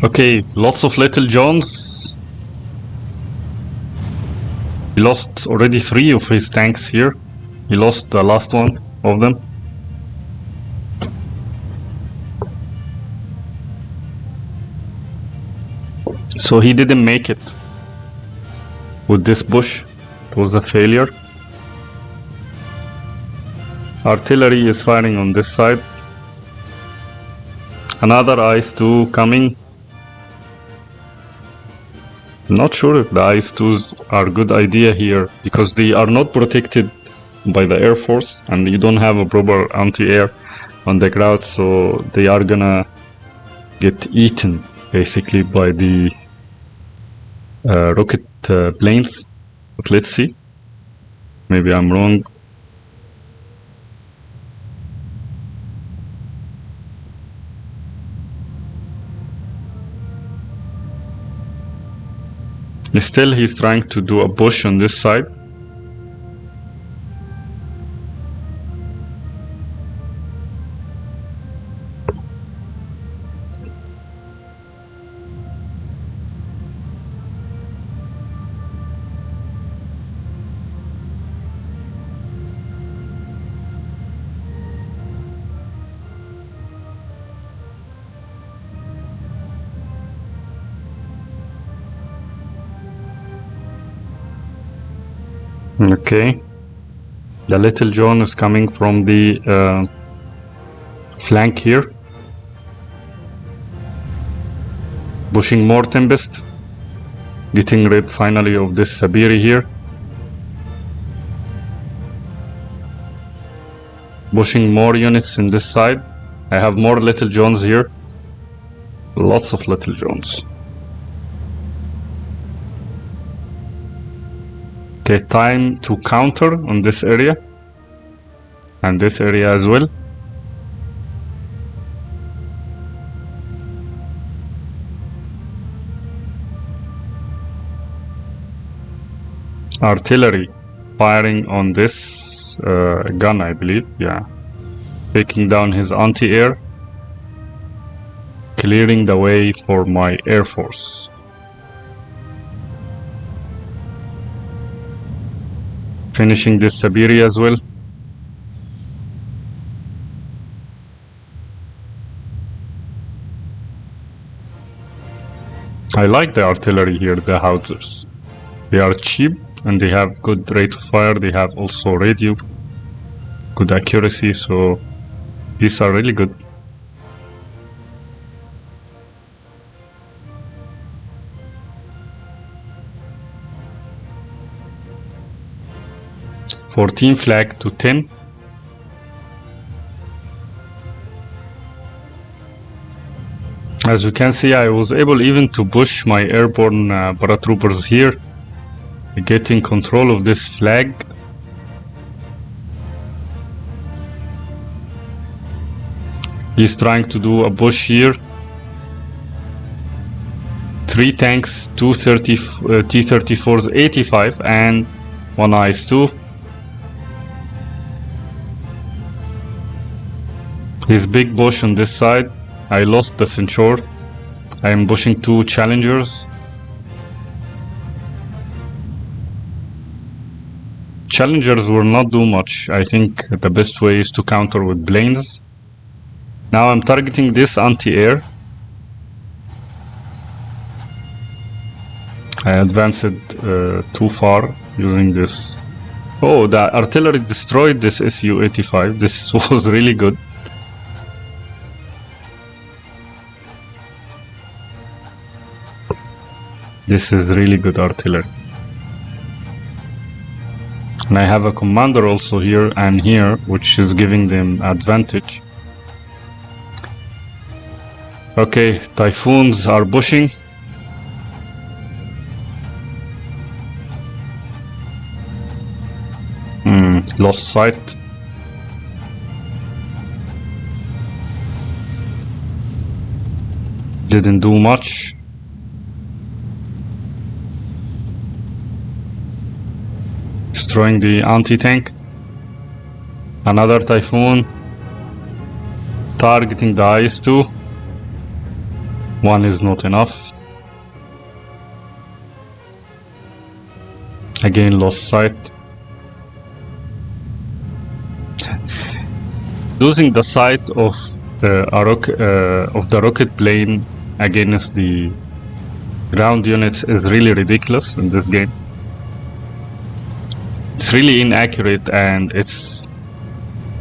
Okay, lots of Little Johns. He lost already 3 of his tanks here. He lost the last one of them. So he didn't make it with this push. It was a failure. Artillery is firing on this side. Another IS-2 coming. Not sure if the IS-2s are a good idea here, because they are not protected by the Air Force, and you don't have a proper anti-air on the ground, so they are gonna get eaten basically by the rocket planes. But let's see. Maybe I'm wrong. Still, he's trying to do a push on this side. Okay, the Little John is coming from the flank here, pushing more Tempest, getting rid finally of this Sabiri here, pushing more units in this side. I have more Little Johns here, lots of Little Johns. Okay, time to counter on this area and this area as well. Artillery firing on this gun, I believe. Yeah, taking down his anti-air, clearing the way for my Air Force. Finishing this Sabiri as well. I like the artillery here, the howitzers. They are cheap and they have good rate of fire. They have also radio, good accuracy, so these are really good. $14 flag to 10. As you can see, I was able even to push my airborne paratroopers here, getting control of this flag. He's trying to do a push here. 3 tanks, 2 T-34s 85 and 1 IS-2. His big bush on this side. I lost the Centaur. I am pushing 2 Challengers. Challengers will not do much. I think the best way is to counter with planes. Now I'm targeting this anti-air. I advanced too far using this. Oh, the artillery destroyed this Su-85. This was really good. This is really good artillery. And I have a commander also here and here, which is giving them advantage. Okay, Typhoons are pushing. Lost sight. Didn't do much. Destroying the anti-tank. Another Typhoon. Targeting the IS-2. One is not enough. Again lost sight. Losing the sight of the rocket plane against the ground units is really ridiculous in this game. It's really inaccurate and it's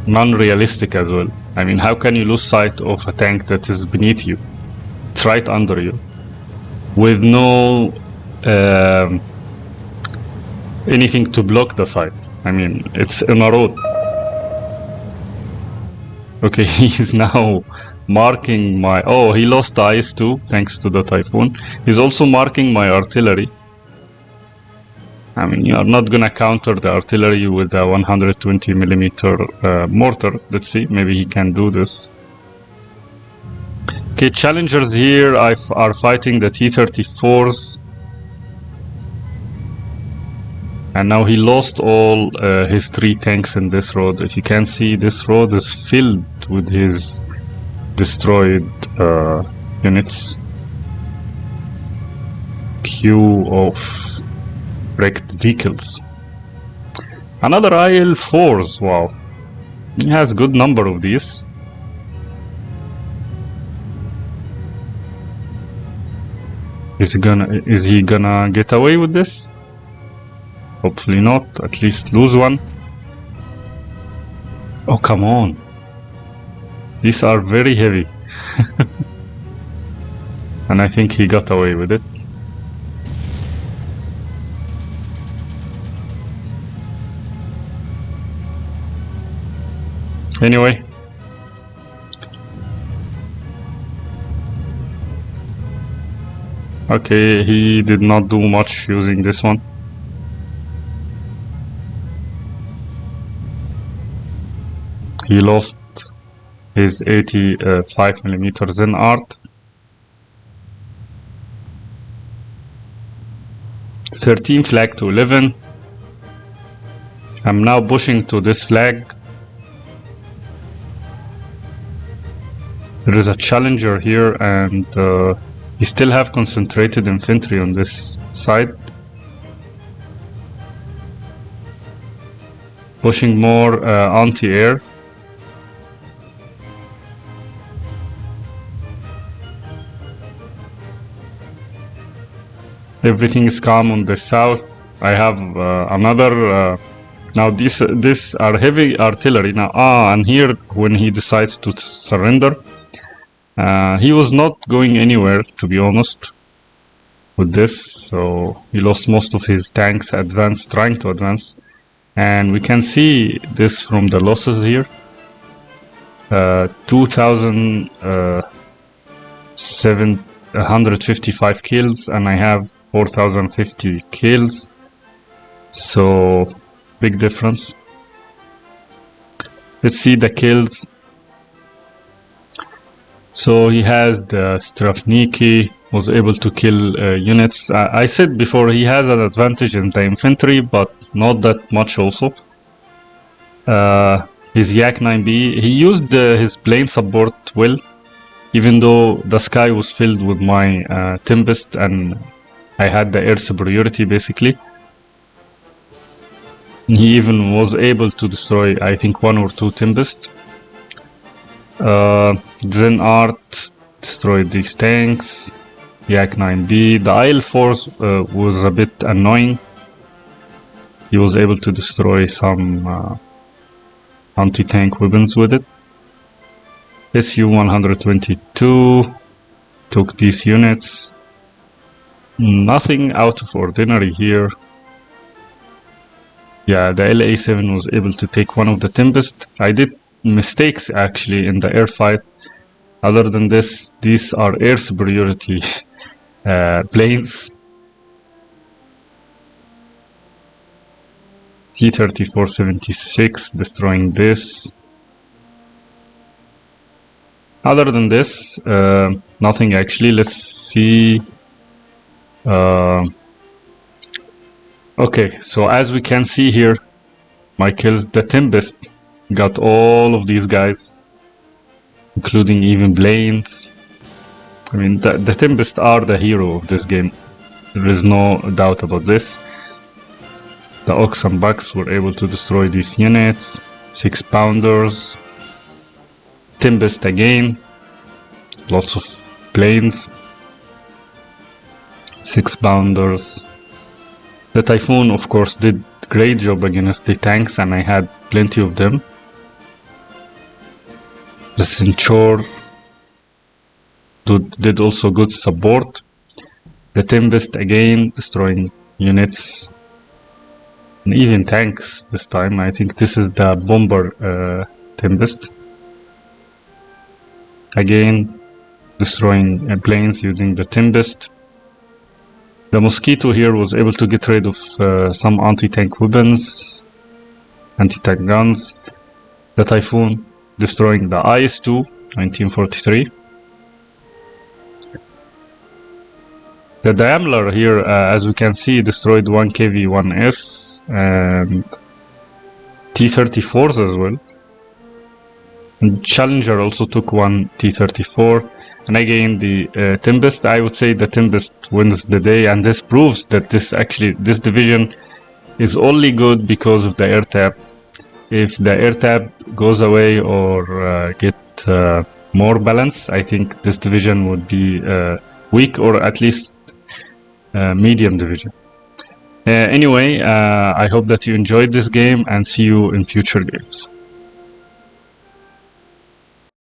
non-realistic as well. I mean, how can you lose sight of a tank that is beneath you? It's right under you, with no anything to block the sight. I mean, it's in a road. Okay, he's now marking my... Oh, he lost the IS-2 thanks to the Typhoon. He's also marking my artillery. I mean, you are not gonna counter the artillery with a 120mm mortar. Let's see, maybe he can do this. Okay, Challengers here are fighting the T-34s. And now he lost all his 3 tanks in this road. If you can see, this road is filled with his destroyed units. Queue of wrecked vehicles. Another IL-4s, wow. He has good number of these. Is he gonna get away with this? Hopefully not, at least lose one. Oh, come on. These are very heavy. And I think he got away with it. Anyway. Okay, he did not do much using this one. He lost his 85mm in art. 13 flag to 11. I'm now pushing to this flag. There is a Challenger here and you still have concentrated infantry on this side. Pushing more anti-air. Everything is calm on the south. I have another. Now these are heavy artillery. Now and here when he decides to surrender, he was not going anywhere, to be honest, with this. So he lost most of his tanks trying to advance, and we can see this from the losses here. 2,755 kills, and I have 4,050 kills. So big difference. Let's see the kills. So he has the Strafniki, was able to kill units. I said before he has an advantage in the infantry, but not that much also. His Yak 9B, he used his plane support well, even though the sky was filled with my Tempest and I had the air superiority basically. He even was able to destroy, I think, 1 or 2 Tempest. Zen Art destroyed these tanks. Yak 9B. The IL-4 was a bit annoying. He was able to destroy some anti-tank weapons with it. Su-122 took these units. Nothing out of ordinary here. Yeah, the LA-7 was able to take one of the Tempest. I did mistakes actually in the air fight. Other than this, these are air superiority planes. T-34-76 destroying this. Other than this, nothing actually. Let's see. Okay, so as we can see here, my kills, the Tempest got all of these guys, including even Blaines. I mean, the Tempest are the hero of this game. There is no doubt about this. The Ox and Bucks were able to destroy these units. 6-pounders. Tempest again. Lots of planes. 6-pounders. The Typhoon, of course, did a great job against the tanks, and I had plenty of them. The Centaur did also good support. The Tempest again destroying units and even tanks this time. I think this is the bomber Tempest. Again destroying planes using the Tempest. The Mosquito here was able to get rid of some anti-tank weapons, anti-tank guns. The Typhoon destroying the IS-2, 1943. The Daimler here, as we can see, destroyed 1 KV-1S and T-34s as well. And Challenger also took 1 T-34. And again, the Tempest, I would say the Tempest wins the day, and this proves that this division is only good because of the air tab. If the air tab goes away or get more balance, I think this division would be weak, or at least medium division. Anyway, I hope that you enjoyed this game, and see you in future games.